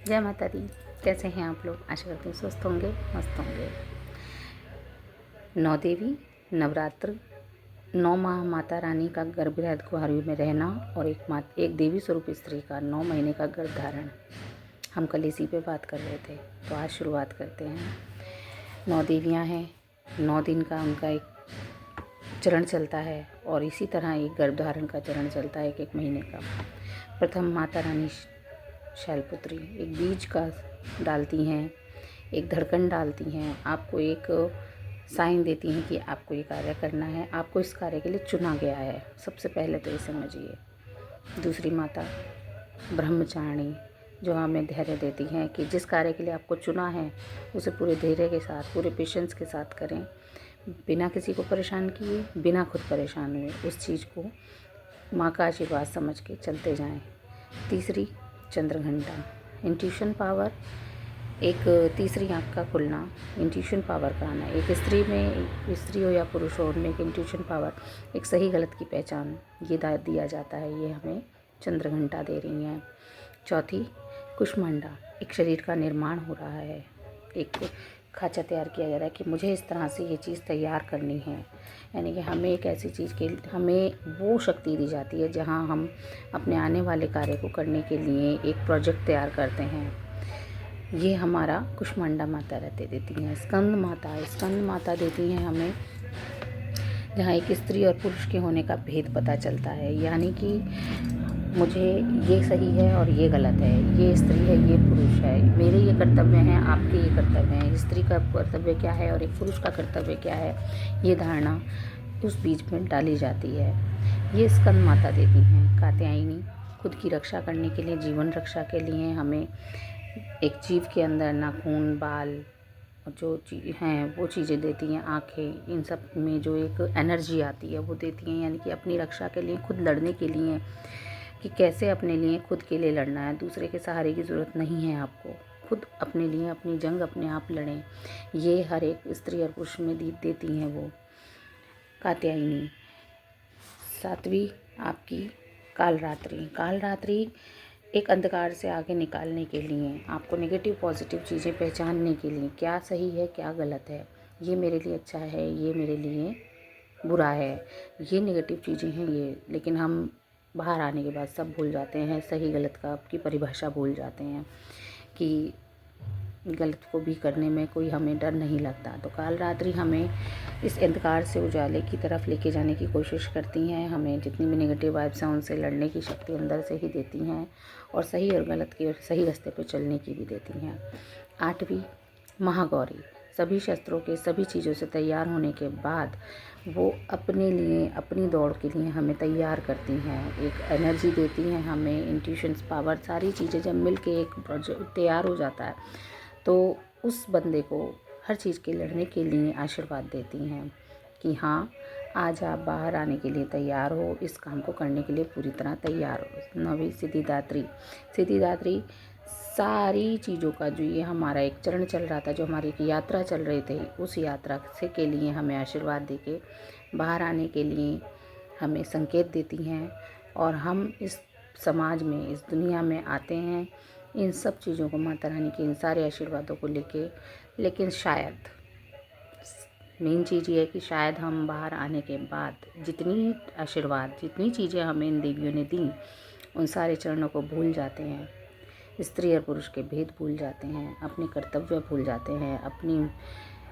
जय माता दी। कैसे हैं आप लोग? आशा करती हूँ स्वस्थ होंगे, मस्त होंगे। 9 देवी नवरात्र, 9 माह माता रानी का गर्भगृह कुंवारी में रहना और एक देवी स्वरूप स्त्री का 9 महीने का गर्भ धारण। हम कल इसी पे बात कर रहे थे, तो आज शुरुआत करते हैं। 9 देवियाँ हैं, 9 दिन का उनका एक चरण चलता है और इसी तरह एक गर्भधारण का चरण चलता है एक महीने का। प्रथम माता रानी शैलपुत्री एक बीज का डालती हैं, एक धड़कन डालती हैं, आपको एक साइन देती हैं कि आपको ये कार्य करना है, आपको इस कार्य के लिए चुना गया है। सबसे पहले तो ये समझिए। दूसरी माता ब्रह्मचारिणी जो हमें धैर्य देती हैं कि जिस कार्य के लिए आपको चुना है उसे पूरे धैर्य के साथ, पूरे पेशेंस के साथ करें, बिना किसी को परेशान किए, बिना खुद परेशान हुए उस चीज़ को माँ का आशीर्वाद समझ के चलते जाएं। तीसरी चंद्रघंटा इंट्यूशन पावर, एक तीसरी आँख का खुलना, इंट्यूशन पावर का आना। एक स्त्री में, स्त्री हो या पुरुष हो, उनमें एक इंट्यूशन पावर, एक सही गलत की पहचान ये दिया जाता है। ये हमें चंद्रघंटा दे रही हैं। चौथी कुष्मांडा, एक शरीर का निर्माण हो रहा है, एक खाचा तैयार किया जा रहा है कि मुझे इस तरह से ये चीज़ तैयार करनी है। यानी कि हमें एक ऐसी चीज़ के हमें वो शक्ति दी जाती है जहाँ हम अपने आने वाले कार्य को करने के लिए एक प्रोजेक्ट तैयार करते हैं। ये हमारा कुष्मांडा माता रहते देती हैं। स्कंद माता देती हैं हमें जहाँ एक स्त्री और पुरुष के होने का भेद पता चलता है। यानी कि मुझे ये सही है और ये गलत है, ये स्त्री है, ये पुरुष है, मेरे ये कर्तव्य हैं, आपके ये कर्तव्य हैं, स्त्री का कर्तव्य क्या है और एक पुरुष का कर्तव्य क्या है, ये धारणा उस बीच में डाली जाती है। ये स्कंद माता देती हैं। कात्यायनी खुद की रक्षा करने के लिए, जीवन रक्षा के लिए हमें एक जीव के अंदर नाखून, बाल जो चीज़ हैं वो चीज़ें देती हैं, आँखें, इन सब में जो एक एनर्जी आती है वो देती हैं। यानी कि अपनी रक्षा के लिए, खुद लड़ने के लिए, कि कैसे अपने लिए खुद के लिए लड़ना है। दूसरे के सहारे की ज़रूरत नहीं है आपको, खुद अपने लिए अपनी जंग अपने आप लड़ें। ये हर एक स्त्री और पुरुष में देती हैं वो कात्यायनी। सातवीं आपकी कालरात्रि एक अंधकार से आगे निकालने के लिए, आपको नेगेटिव पॉजिटिव चीज़ें पहचानने के लिए, क्या सही है क्या गलत है, ये मेरे लिए अच्छा है, ये मेरे लिए बुरा है, ये नेगेटिव चीज़ें हैं ये। लेकिन हम बाहर आने के बाद सब भूल जाते हैं, सही गलत का की परिभाषा भूल जाते हैं कि गलत को भी करने में कोई हमें डर नहीं लगता। तो कालरात्रि हमें इस अंधकार से उजाले की तरफ लेके जाने की कोशिश करती हैं। हमें जितनी भी नेगेटिव वाइब्स हैं उनसे लड़ने की शक्ति अंदर से ही देती हैं और सही और गलत की सही रास्ते पे चलने की भी देती हैं। 8वीं महागौरी, सभी शस्त्रों के, सभी चीज़ों से तैयार होने के बाद वो अपने लिए, अपनी दौड़ के लिए हमें तैयार करती हैं, एक एनर्जी देती हैं हमें, इंट्यूशंस पावर, सारी चीज़ें जब मिल के एक प्रोजेक्ट तैयार हो जाता है तो उस बंदे को हर चीज़ के लड़ने के लिए आशीर्वाद देती हैं कि हाँ, आज आप बाहर आने के लिए तैयार हो, इस काम को करने के लिए पूरी तरह तैयार हो। 9वीं सिद्धिदात्री सारी चीज़ों का जो ये हमारा एक चरण चल रहा था, जो हमारी एक यात्रा चल रही थी, उस यात्रा से के लिए हमें आशीर्वाद देके बाहर आने के लिए हमें संकेत देती हैं और हम इस समाज में, इस दुनिया में आते हैं इन सब चीज़ों को, माता रानी के इन सारे आशीर्वादों को लेके। लेकिन शायद मेन चीज़ ये है कि शायद हम बाहर आने के बाद जितनी आशीर्वाद, जितनी चीज़ें हमें इन देवियों ने दी, उन सारे चरणों को भूल जाते हैं, स्त्री और पुरुष के भेद भूल जाते हैं, अपने कर्तव्य भूल जाते हैं, अपनी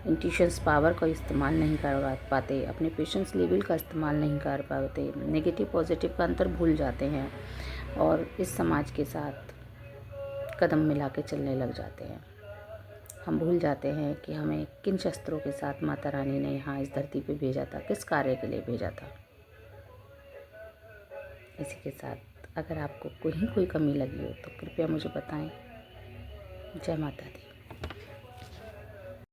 इंट्यूशंस पावर का इस्तेमाल नहीं कर पाते, अपने पेशेंस लेवल का इस्तेमाल नहीं कर पाते, नेगेटिव पॉजिटिव का अंतर भूल जाते हैं और इस समाज के साथ कदम मिला के चलने लग जाते हैं। हम भूल जाते हैं कि हमें किन शस्त्रों के साथ माता रानी ने यहाँ इस धरती पे भेजा था, किस कार्य के लिए भेजा था। इसी के साथ अगर आपको कोई कमी लगी हो तो कृपया मुझे बताएं। जय माता दी।